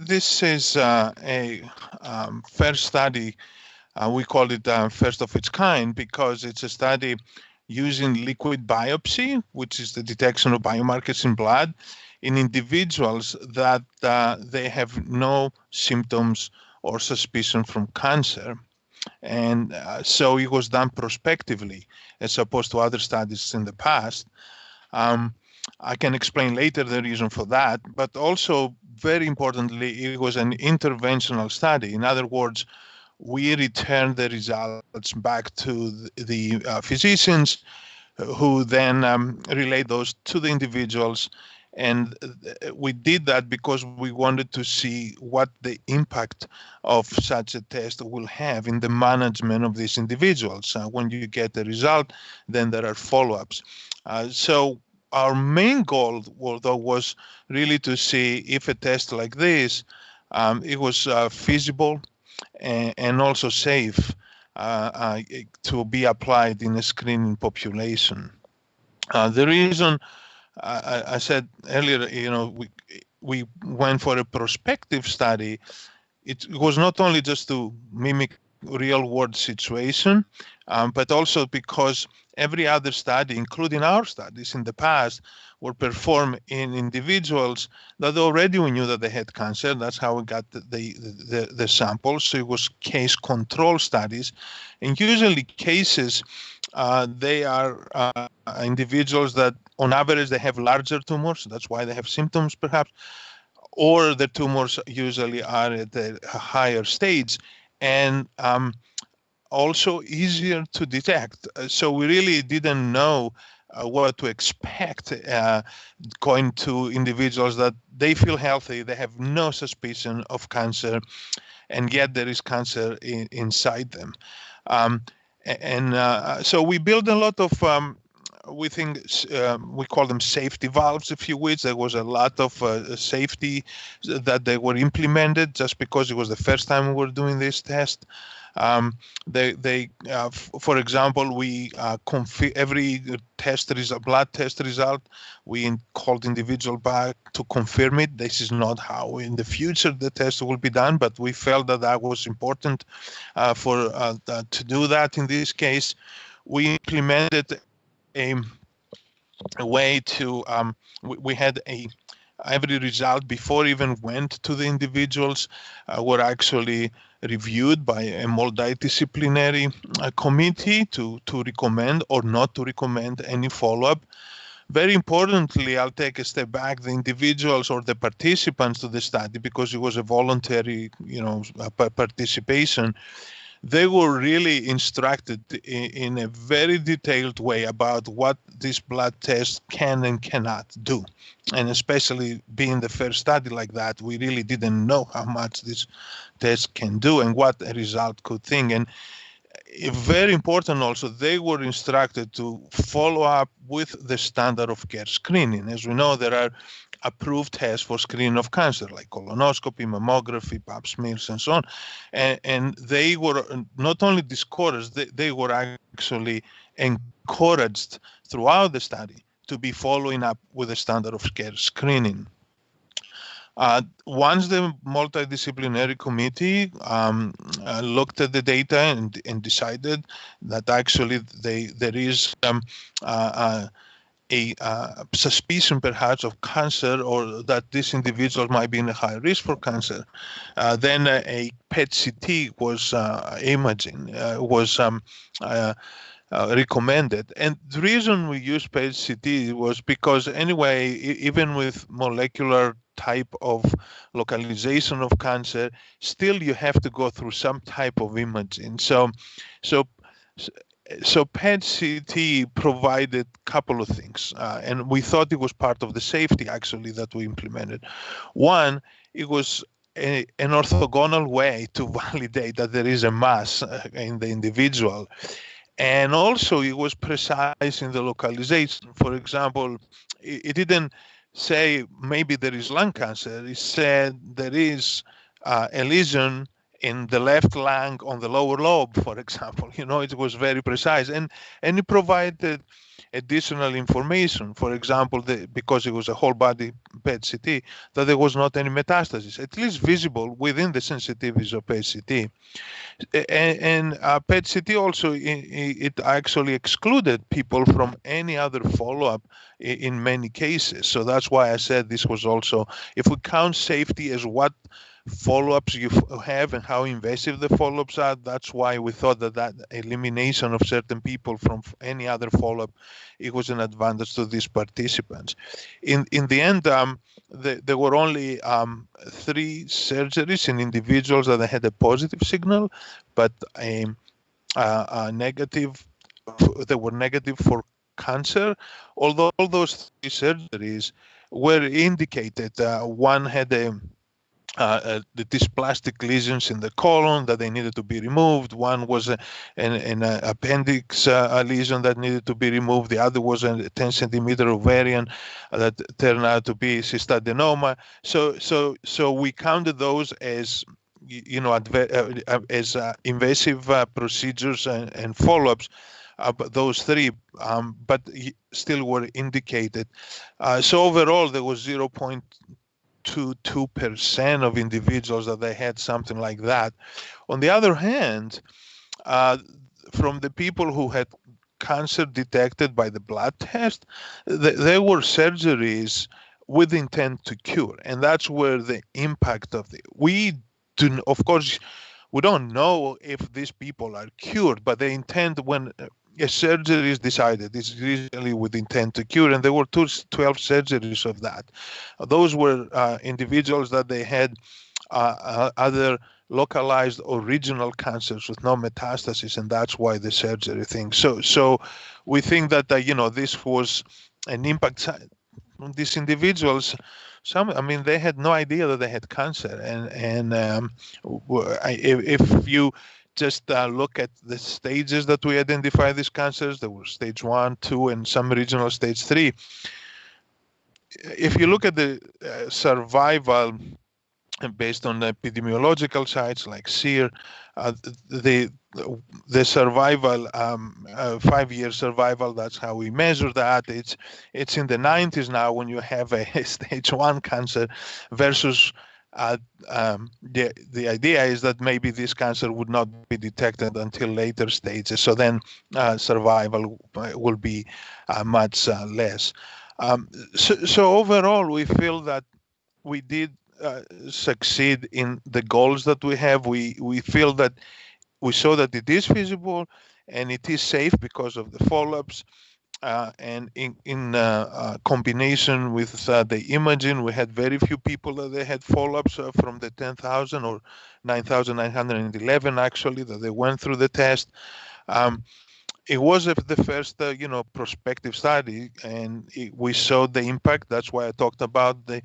this is a first study. We call it first of its kind because it's a study using liquid biopsy, which is the detection of biomarkers in blood, in individuals that they have no symptoms or suspicion from cancer. And so it was done prospectively, as opposed to other studies in the past. I can explain later the reason for that, but also very importantly, it was an interventional study. In other words, we returned the results back to the physicians who then relate those to the individuals. And we did that because we wanted to see what the impact of such a test will have in the management of these individuals. When you get the result, then there are follow-ups. So our main goal, though, was really to see if a test like this, it was feasible and also safe to be applied in a screening population. The reason I said earlier, we went for a prospective study. It was not only just to mimic real-world situation, but also because every other study, including our studies in the past, were performed in individuals that already we knew that they had cancer. That's how we got the samples. So it was case control studies, and usually cases they are individuals that on average they have larger tumors. That's why they have symptoms perhaps, or the tumors usually are at a higher stage and also easier to detect. So we really didn't know what to expect going to individuals that they feel healthy, they have no suspicion of cancer, and yet there is cancer inside them. So we built a lot of we think we call them safety valves, if you wish. There was a lot of safety that they were implemented just because it was the first time we were doing this test. For example, we every test result, blood test result, we called individual back to confirm it. This is not how in the future the test will be done, but we felt that that was important to do that in this case. We implemented a way to we had every result before even went to the individuals were actually reviewed by a multidisciplinary committee to recommend or not to recommend any follow-up. Very importantly, I'll take a step back, the individuals or the participants to the study, because it was a voluntary participation, they were really instructed in a very detailed way about what this blood test can and cannot do. And especially being the first study like that, we really didn't know how much this test can do and what a result could think. And very important also, they were instructed to follow up with the standard of care screening. As we know, there are approved tests for screening of cancer, like colonoscopy, mammography, pap smears, and so on. And they were not only discouraged, they were actually encouraged throughout the study to be following up with the standard of care screening. Once the multidisciplinary committee looked at the data and decided that actually there is a suspicion perhaps of cancer, or that this individual might be in a high risk for cancer, then a PET-CT was imaging was recommended. And the reason we used PET-CT was because anyway, even with molecular type of localization of cancer, still you have to go through some type of imaging. So PET-CT provided a couple of things, and we thought it was part of the safety actually that we implemented. One, it was an orthogonal way to validate that there is a mass in the individual. And also it was precise in the localization. For example, it didn't say maybe there is lung cancer. It said there is a lesion in the left lung on the lower lobe, for example. It was very precise, and it provided additional information. For example, because it was a whole body PET CT, that there was not any metastasis, at least visible within the sensitivities of PET CT. And PET CT also, it actually excluded people from any other follow-up in many cases. So that's why I said this was also, if we count safety as what follow-ups you have and how invasive the follow-ups are, that's why we thought that elimination of certain people from any other follow-up, it was an advantage to these participants. In the end, there were only 3 surgeries in individuals that had a positive signal, but a negative. They were negative for cancer. Although all those 3 surgeries were indicated, one had the dysplastic lesions in the colon that they needed to be removed. One was an appendix lesion that needed to be removed. The other was a 10 centimeter ovarian that turned out to be cystadenoma. So we counted those as invasive procedures and follow-ups. Those 3, but still were indicated. So overall, there was 0.22% of individuals that they had something like that. On the other hand, from the people who had cancer detected by the blood test, there were surgeries with intent to cure, and that's where the impact of of course, we don't know if these people are cured, but the intent when a surgery is decided is usually with intent to cure, and there were 12 surgeries of that. Those were individuals that they had other localized or regional cancers with no metastasis, and that's why the surgery thing. So we think that this was an impact on these individuals. They had no idea that they had cancer, and if you just look at the stages that we identify these cancers, there were stage 1, 2, and some regional stage 3. If you look at the survival based on epidemiological sites like SEER, the survival, 5-year survival, that's how we measure that. It's in the 90s now when you have a stage 1 cancer versus the idea is that maybe this cancer would not be detected until later stages. So then survival will be much less. So overall, we feel that we did succeed in the goals that we have. We feel that we saw that it is feasible and it is safe because of the follow-ups. And in combination with the imaging, we had very few people that they had follow-ups from the 10,000 or 9,911 actually that they went through the test. It was the first, prospective study, and we saw the impact. That's why I talked about the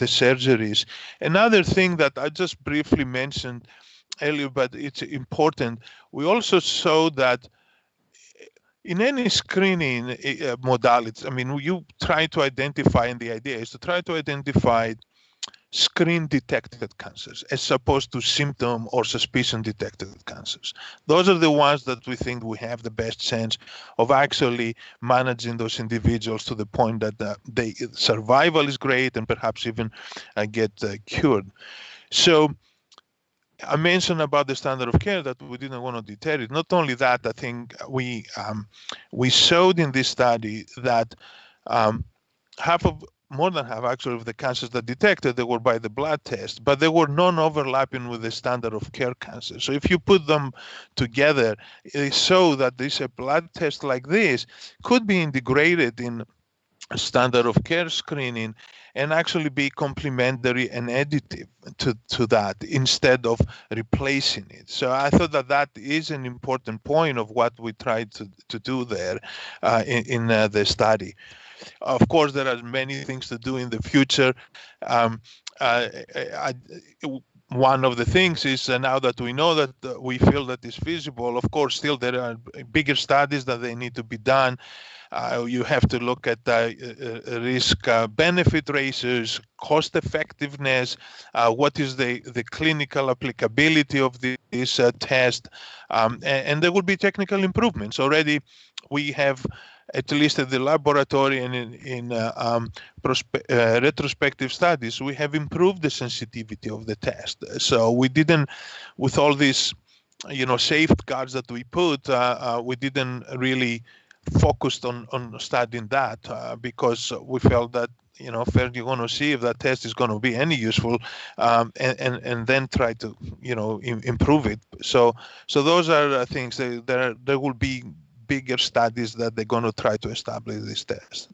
surgeries. Another thing that I just briefly mentioned earlier, but it's important. We also saw that in any screening modality, you try to identify, and the idea is to try to identify screen-detected cancers as opposed to symptom or suspicion-detected cancers. Those are the ones that we think we have the best chance of actually managing those individuals to the point that the survival is great and perhaps even get cured. So I mentioned about the standard of care that we didn't want to deter it. Not only that, I think we showed in this study that more than half actually of the cancers that detected, they were by the blood test, but they were non-overlapping with the standard of care cancer. So if you put them together, it shows that a blood test like this could be integrated in standard of care screening and actually be complementary and additive to that instead of replacing it. So I thought that is an important point of what we tried to do there in the study. Of course, there are many things to do in the future. one of the things is now that we know that we feel that is feasible, of course, still there are bigger studies that they need to be done. You have to look at risk benefit ratios, cost effectiveness, what is the clinical applicability of this test, and there will be technical improvements. Already we have, at least at the laboratory and in retrospective studies, we have improved the sensitivity of the test. So we didn't, with all these, safeguards that we put, we didn't really focused on studying that because we felt that first you're going to see if that test is going to be any useful, and then try to improve it. So those are things. There will be bigger studies that they're going to try to establish this test.